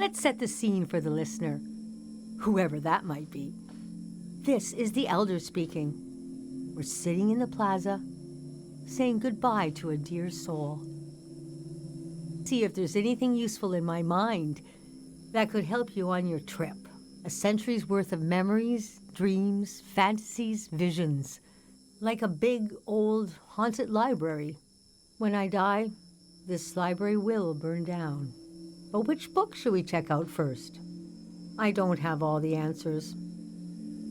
Let's set the scene for the listener, whoever that might be. This is the elder speaking. We're sitting in the plaza, saying goodbye to a dear soul. See if there's anything useful in my mind that could help you on your trip. A century's worth of memories, dreams, fantasies, visions. Like a big, old, haunted library. When I die, this library will burn down. But which book should we check out first? I don't have all the answers.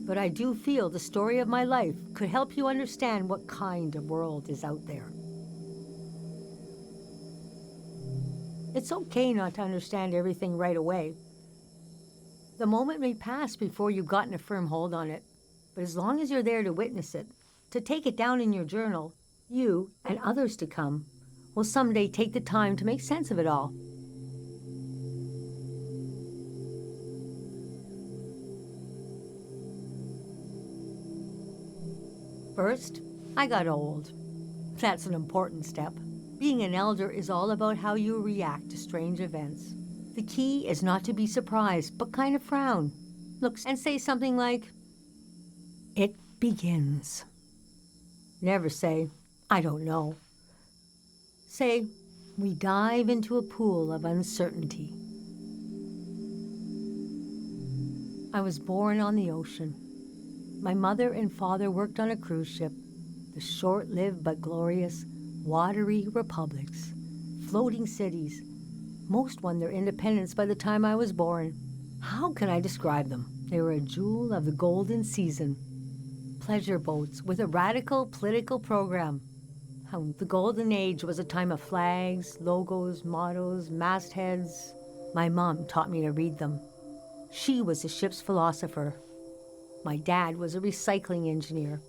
But I do feel the story of my life could help you understand what kind of world is out there. It's okay not to understand everything right away. The moment may pass before you've gotten a firm hold on it, but as long as you're there to witness it, to take it down in your journal, you and others to come will someday take the time to make sense of it all. First, I got old. That's an important step. Being an elder is all about how you react to strange events. The key is not to be surprised, but kind of frown, look, and say something like, "It begins." Never say, "I don't know." Say, "We dive into a pool of uncertainty." I was born on the ocean. My mother and father worked on a cruise ship, the short-lived but glorious watery republics, floating cities. Most won their independence by the time I was born. How can I describe them? They were a jewel of the golden season. Pleasure boats with a radical political program. How the golden age was a time of flags, logos, mottos, mastheads. My mom taught me to read them. She was a ship's philosopher. My dad was a recycling engineer.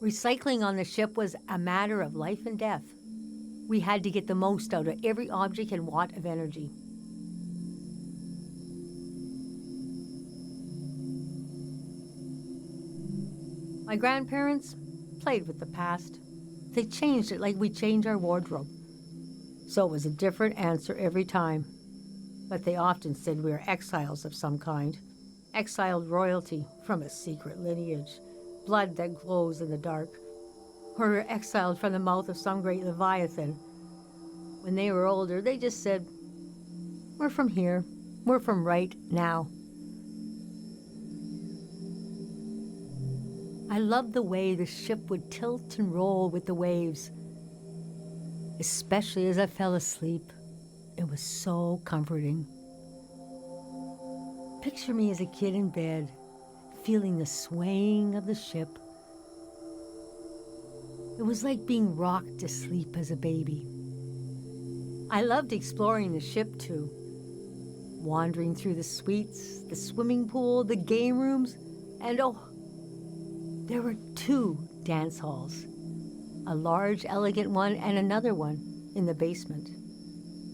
Recycling on the ship was a matter of life and death. We had to get the most out of every object and watt of energy. My grandparents played with the past. They changed it like we change our wardrobe. So it was a different answer every time. But they often said we were exiles of some kind. Exiled royalty from a secret lineage. Blood that glows in the dark. Or we're exiled from the mouth of some great leviathan. When they were older, they just said, "We're from here. We're from right now." I loved the way the ship would tilt and roll with the waves. Especially as I fell asleep. It was so comforting. Picture me as a kid in bed, feeling the swaying of the ship. It was like being rocked to sleep as a baby. I loved exploring the ship too. Wandering through the suites, the swimming pool, the game rooms, and there were 2 dance halls. A large, elegant one and another one in the basement.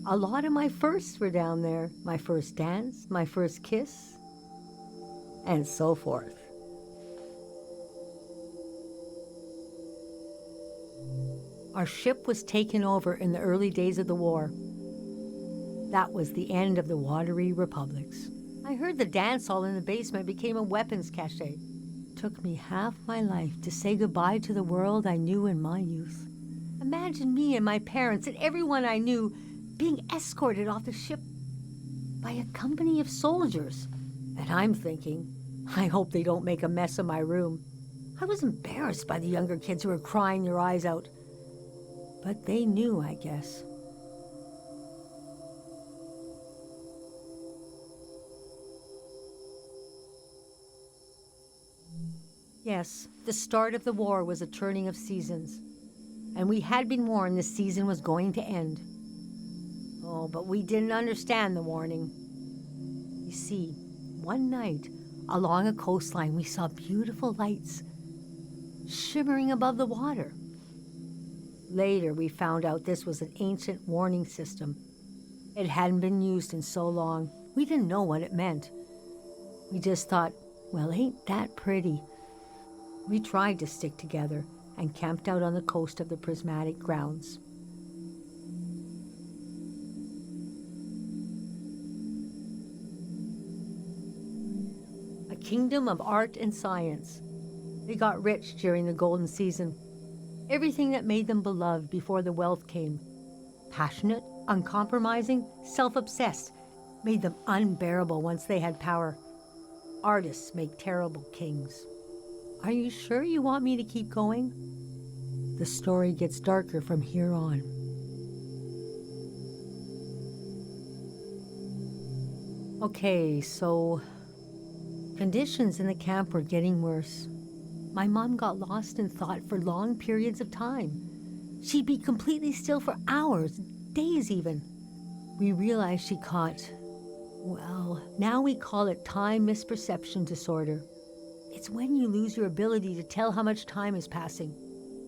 A lot of my firsts were down there. My first dance, my first kiss, and so forth. Our ship was taken over in the early days of the war. That was the end of the watery republics. I heard the dance hall in the basement became a weapons cache. Took me half my life to say goodbye to the world I knew in my youth. Imagine me and my parents and everyone I knew being escorted off the ship by a company of soldiers. And I'm thinking, I hope they don't make a mess of my room. I was embarrassed by the younger kids who were crying their eyes out. But they knew, I guess. Yes, the start of the war was a turning of seasons. And we had been warned this season was going to end. Oh, but we didn't understand the warning. You see, one night, along a coastline, we saw beautiful lights shimmering above the water. Later, we found out this was an ancient warning system. It hadn't been used in so long. We didn't know what it meant. We just thought, well, ain't that pretty? We tried to stick together and camped out on the coast of the prismatic grounds. kingdom of art and science. They got rich during the golden season. Everything that made them beloved before the wealth came. Passionate, uncompromising, self-obsessed, made them unbearable once they had power. Artists make terrible kings. Are you sure you want me to keep going? The story gets darker from here on. Okay, so conditions in the camp were getting worse. My mom got lost in thought for long periods of time. She'd be completely still for hours, days even. We realized she caught, well, now we call it time misperception disorder. It's when you lose your ability to tell how much time is passing.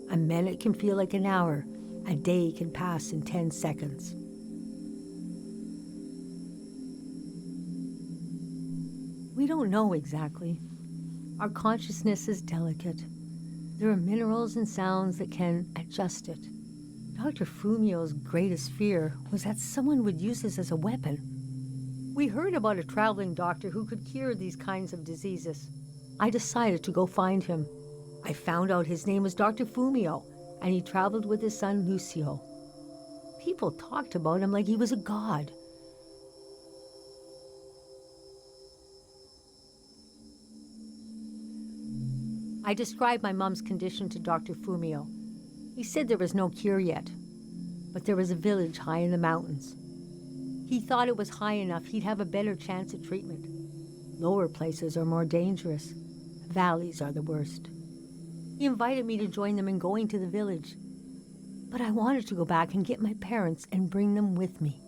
A minute can feel like an hour. A day can pass in 10 seconds. We don't know exactly. Our consciousness is delicate. There are minerals and sounds that can adjust it. Dr. Fumio's greatest fear was that someone would use this as a weapon. We heard about a traveling doctor who could cure these kinds of diseases. I decided to go find him. I found out his name was Dr. Fumio, and he traveled with his son Lucio. People talked about him like he was a god. I described my mom's condition to Dr. Fumio. He said there was no cure yet, but there was a village high in the mountains. He thought it was high enough he'd have a better chance at treatment. Lower places are more dangerous. Valleys are the worst. He invited me to join them in going to the village, but I wanted to go back and get my parents and bring them with me.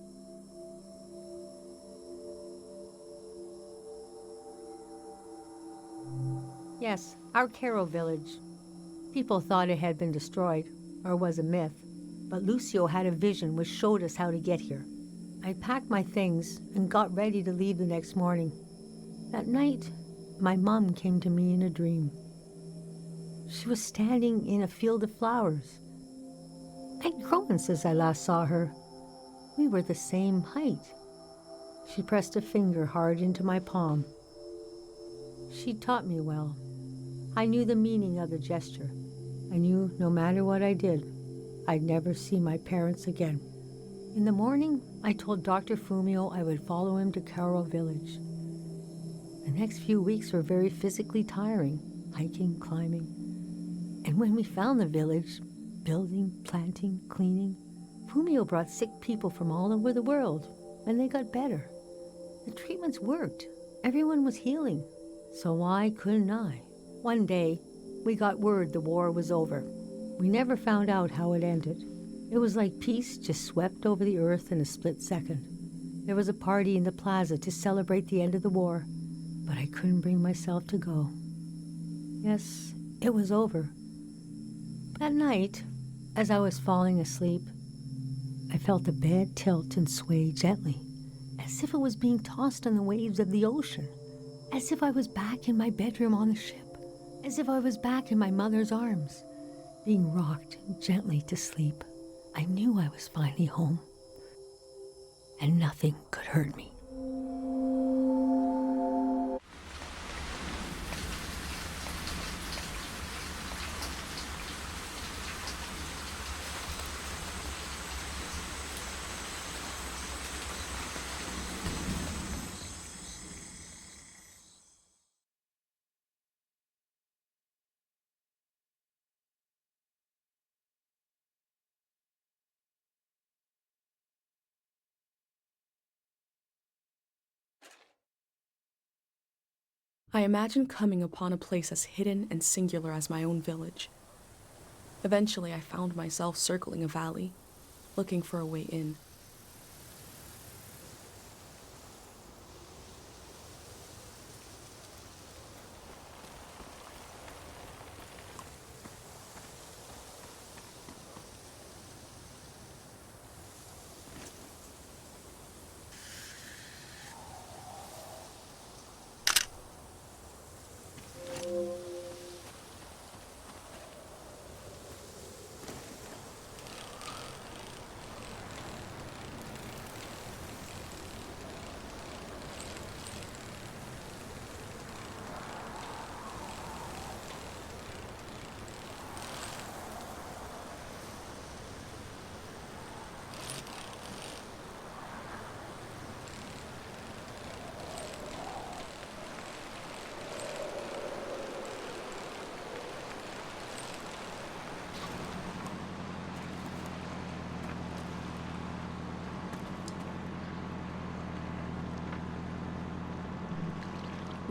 Yes, our Caro village. People thought it had been destroyed, or was a myth, but Lucio had a vision which showed us how to get here. I packed my things and got ready to leave the next morning. That night, my mom came to me in a dream. She was standing in a field of flowers. I'd grown since I last saw her. We were the same height. She pressed a finger hard into my palm. She taught me well. I knew the meaning of the gesture. I knew no matter what I did, I'd never see my parents again. In the morning, I told Dr. Fumio I would follow him to Caro village. The next few weeks were very physically tiring, hiking, climbing. And when we found the village, building, planting, cleaning, Fumio brought sick people from all over the world, and they got better. The treatments worked. Everyone was healing. So why couldn't I? One day, we got word the war was over. We never found out how it ended. It was like peace just swept over the earth in a split second. There was a party in the plaza to celebrate the end of the war, but I couldn't bring myself to go. Yes, it was over. That night, as I was falling asleep, I felt the bed tilt and sway gently, as if it was being tossed on the waves of the ocean, as if I was back in my bedroom on the ship, as if I was back in my mother's arms, being rocked gently to sleep. I knew I was finally home, and nothing could hurt me. I imagined coming upon a place as hidden and singular as my own village. Eventually, I found myself circling a valley, looking for a way in.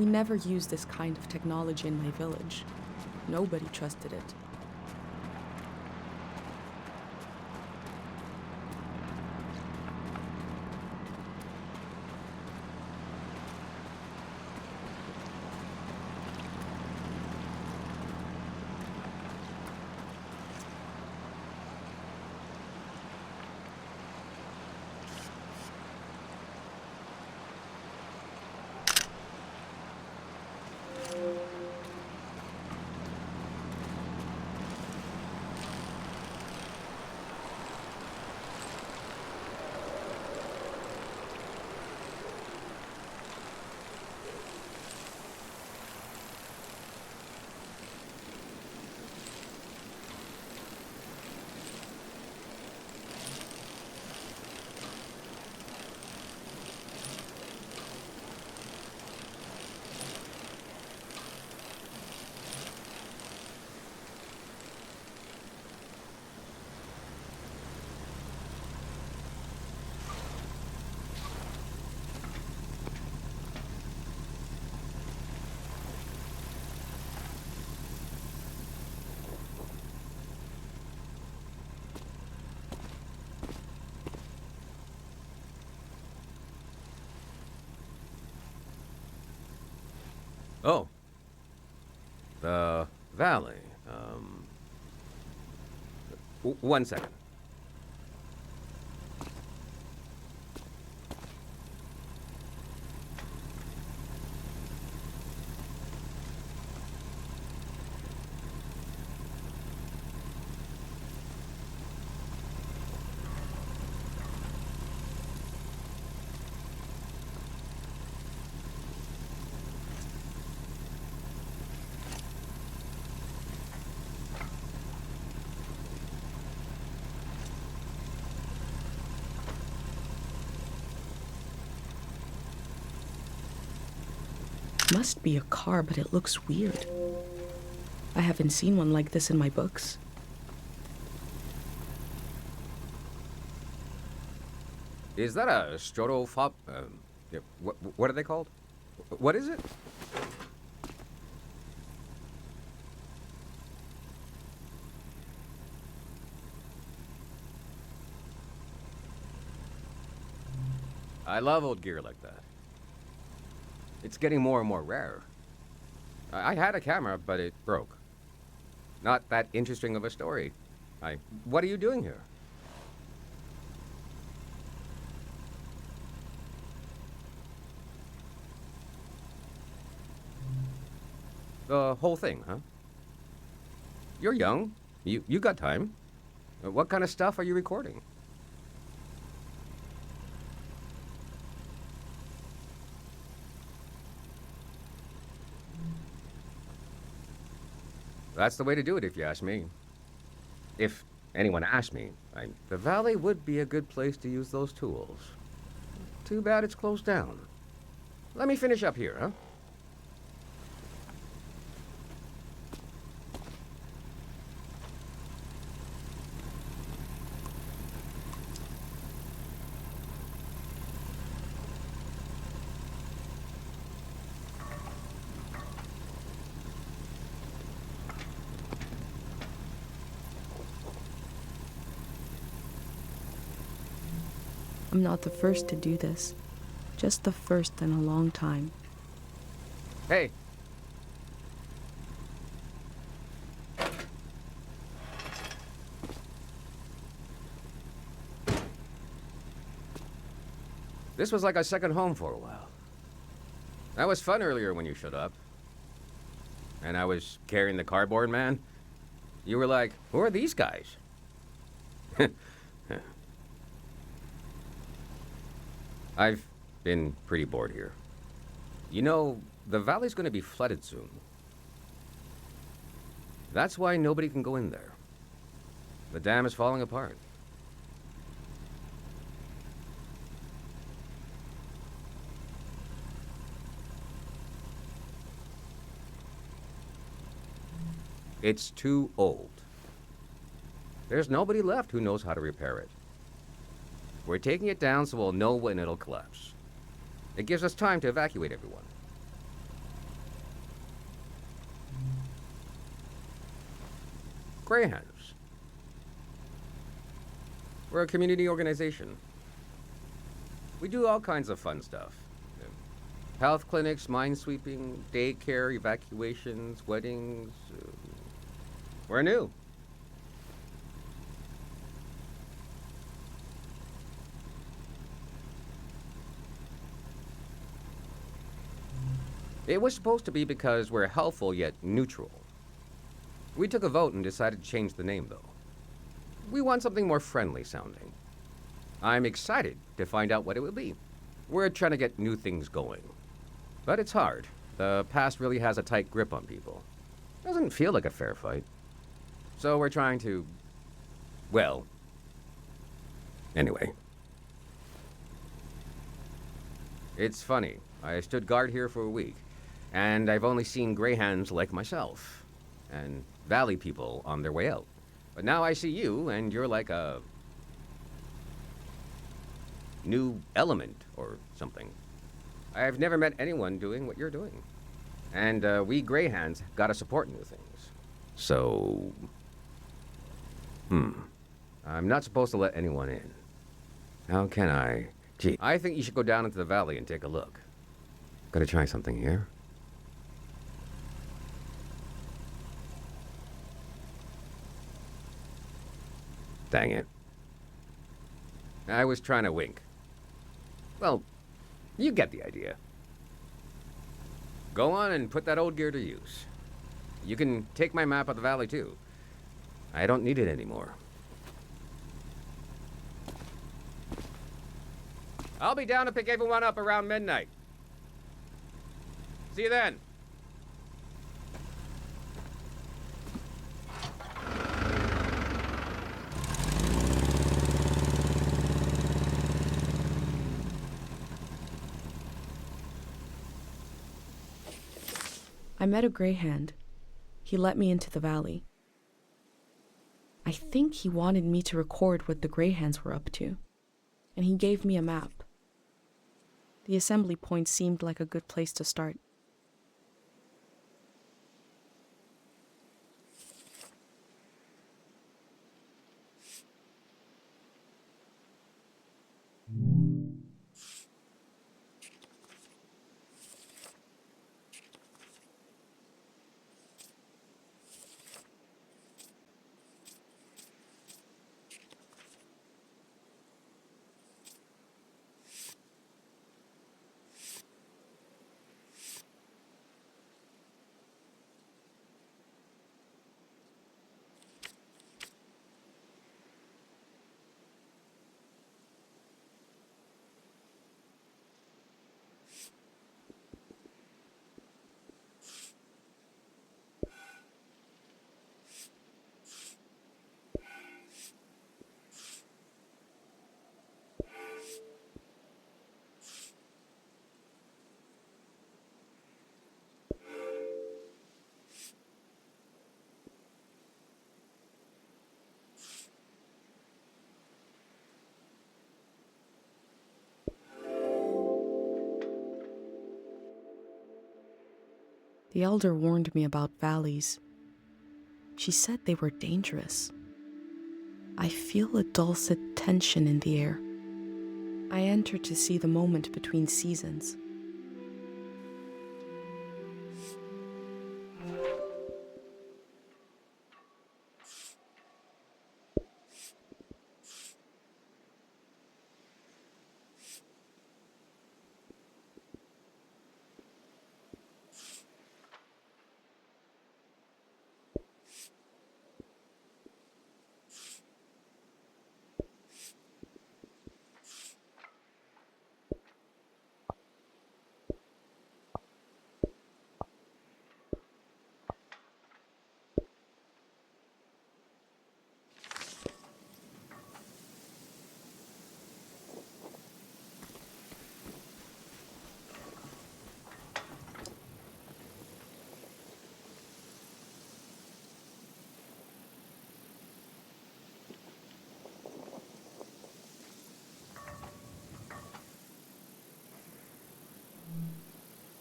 We never used this kind of technology in my village. Nobody trusted it. Oh, the valley. One second. Must be a car, but it looks weird. I haven't seen one like this in my books. Is that a strotofop? Yeah, what are they called? What is it? I love old gear like that. It's getting more and more rare. I had a camera, but it broke. Not that interesting of a story. What are you doing here? The whole thing, huh? You're young. You got time. What kind of stuff are you recording? That's the way to do it, if you ask me. If anyone asked me, the valley would be a good place to use those tools. Too bad it's closed down. Let me finish up here, huh? I'm not the first to do this. Just the first in a long time. Hey. This was like a second home for a while. That was fun earlier when you showed up. And I was carrying the cardboard man. You were like, who are these guys? I've been pretty bored here. You know, the valley's going to be flooded soon. That's why nobody can go in there. The dam is falling apart. It's too old. There's nobody left who knows how to repair it. We're taking it down so we'll know when it'll collapse. It gives us time to evacuate everyone. Greyhounds. We're a community organization. We do all kinds of fun stuff. Health clinics, minesweeping, daycare, evacuations, weddings. We're new. It was supposed to be because we're helpful yet neutral. We took a vote and decided to change the name, though. We want something more friendly sounding. I'm excited to find out what it will be. We're trying to get new things going. But it's hard. The past really has a tight grip on people. Doesn't feel like a fair fight. So we're trying to... well... anyway. It's funny. I stood guard here for a week, and I've only seen greyhounds like myself, and valley people on their way out. But now I see you, and you're like a... new element or something. I've never met anyone doing what you're doing. And we greyhounds gotta support new things. So... I'm not supposed to let anyone in. How can I... Gee, I think you should go down into the valley and take a look. Gotta try something here. Dang it. I was trying to wink. Well, you get the idea. Go on and put that old gear to use. You can take my map of the valley, too. I don't need it anymore. I'll be down to pick everyone up around midnight. See you then. I met a greyhound. He let me into the valley. I think he wanted me to record what the greyhounds were up to, and he gave me a map. The assembly point seemed like a good place to start. The elder warned me about valleys. She said they were dangerous. I feel a dulcet tension in the air. I enter to see the moment between seasons.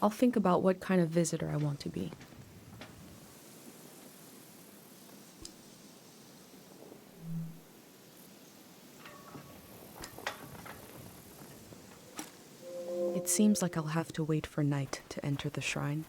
I'll think about what kind of visitor I want to be. It seems like I'll have to wait for night to enter the shrine.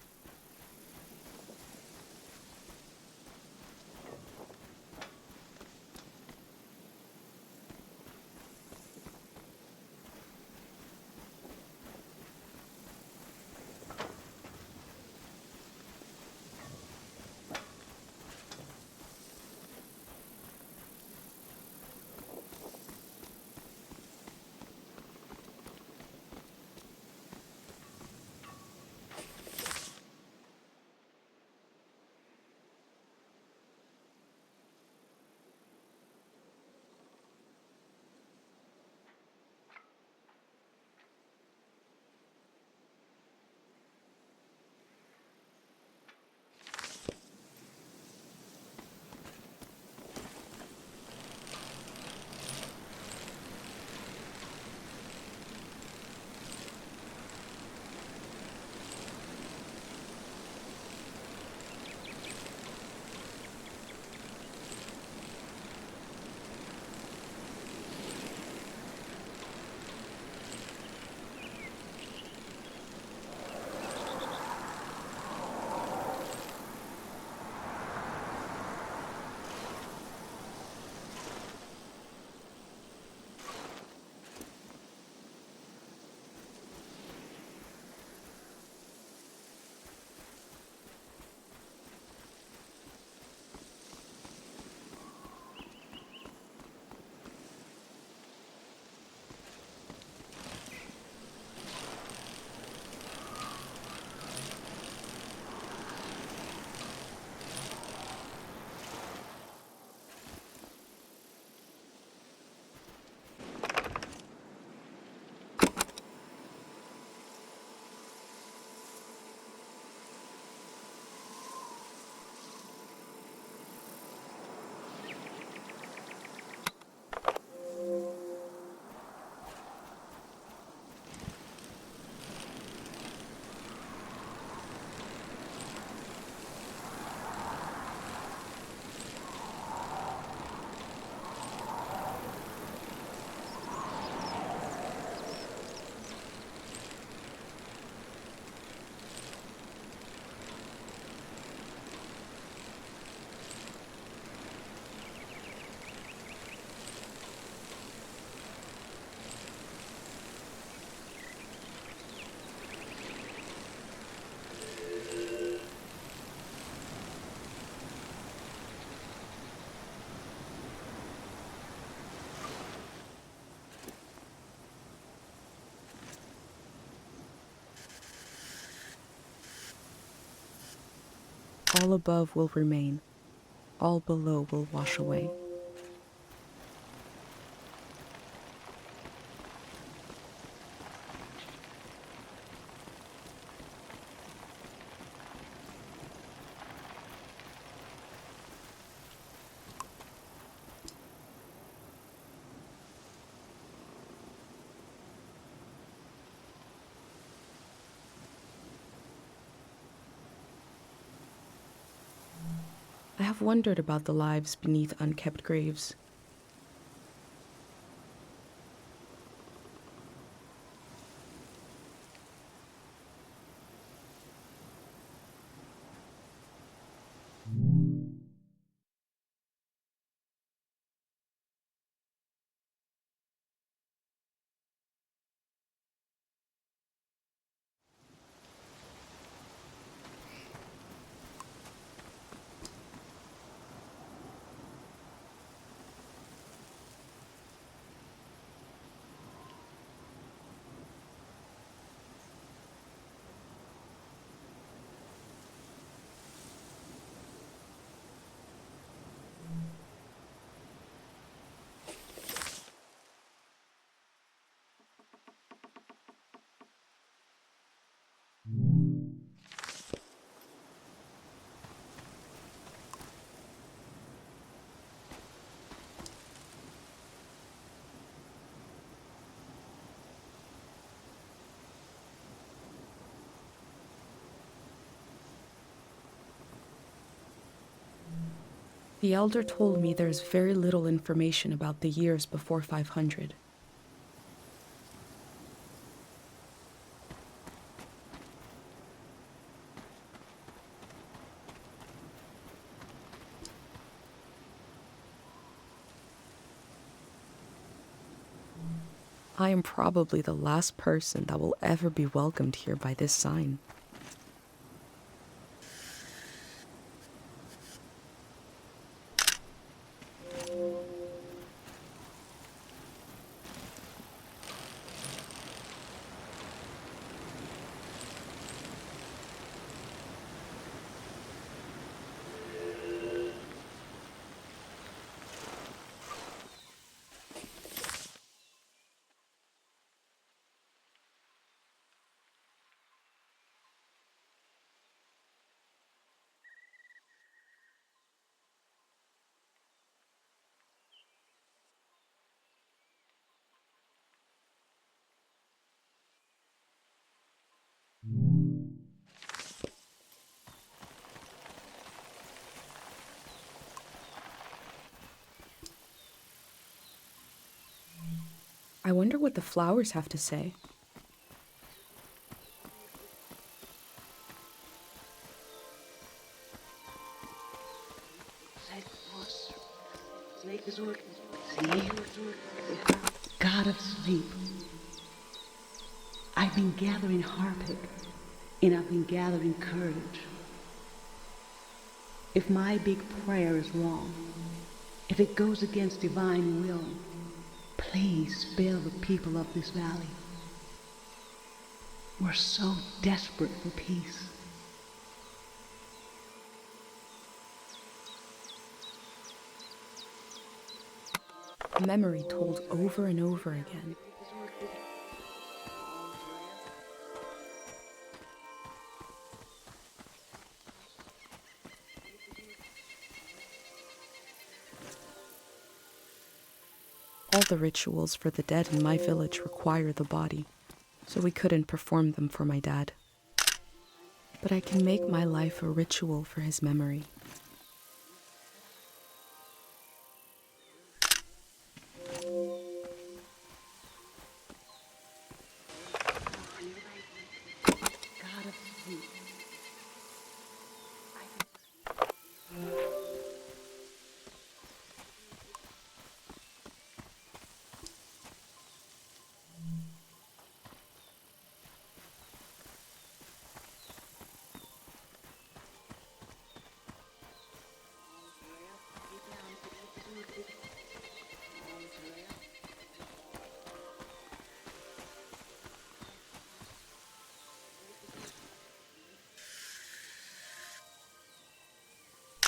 All above will remain, all below will wash away. I have wondered about the lives beneath unkept graves. The elder told me there's very little information about the years before 500. I am probably the last person that will ever be welcomed here by this sign. I wonder what the flowers have to say. God of sleep, I've been gathering harpic, and I've been gathering courage. If my big prayer is wrong, if it goes against divine will, please spare the people of this valley. We're so desperate for peace. A memory told over and over again. All the rituals for the dead in my village require the body, so we couldn't perform them for my dad. But I can make my life a ritual for his memory. God of sleep,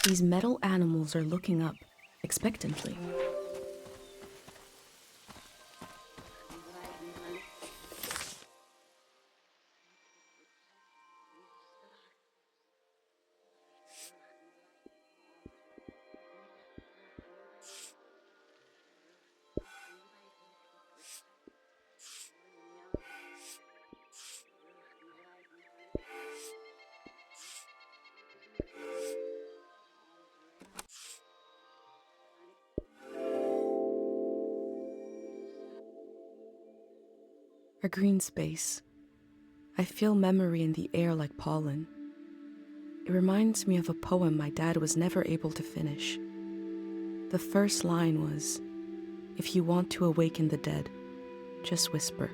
These metal animals are looking up, expectantly. A green space. I feel memory in the air like pollen. It reminds me of a poem my dad was never able to finish. The first line was, "If you want to awaken the dead, just whisper."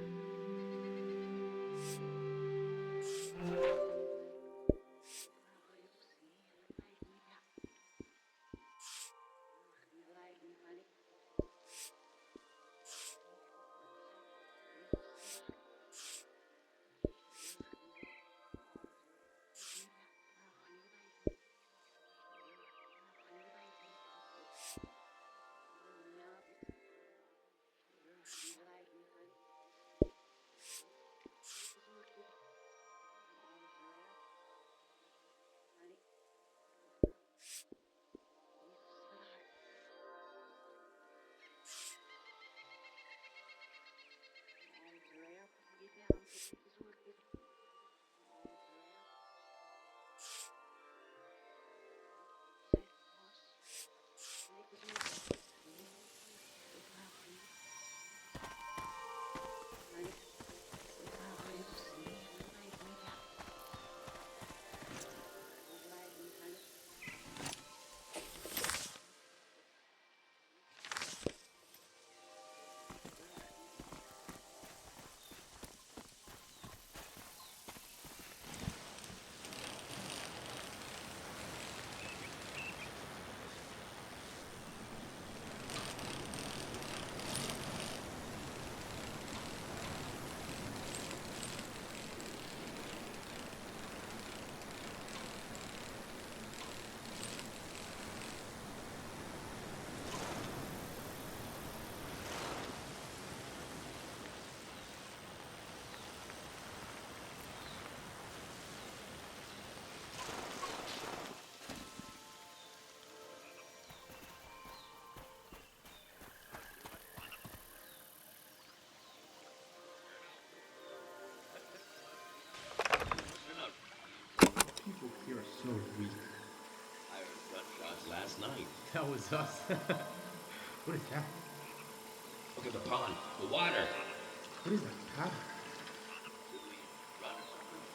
so weak. I heard gunshots last night. That was us. What is that? Look at the pond, the water. What is that pattern? Should we run or something?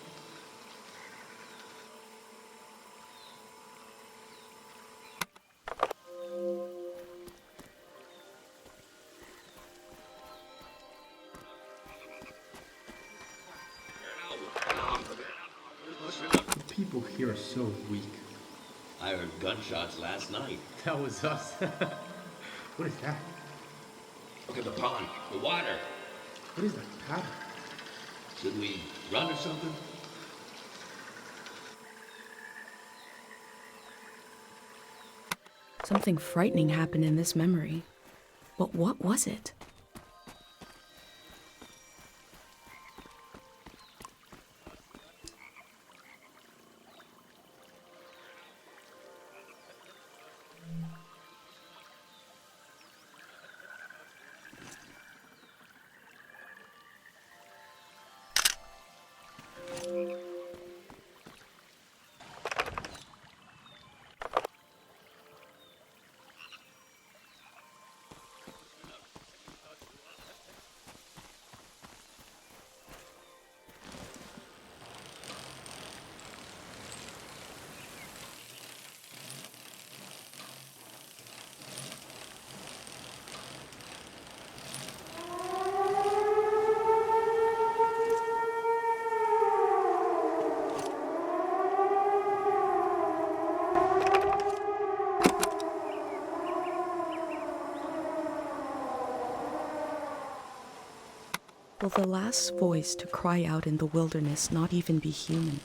The people here are so weak. I heard gunshots last night. That was us. What is that? Look at the pond, the water. What is that pattern? Should we run or something? Something frightening happened in this memory. But what was it? Will the last voice to cry out in the wilderness not even be human?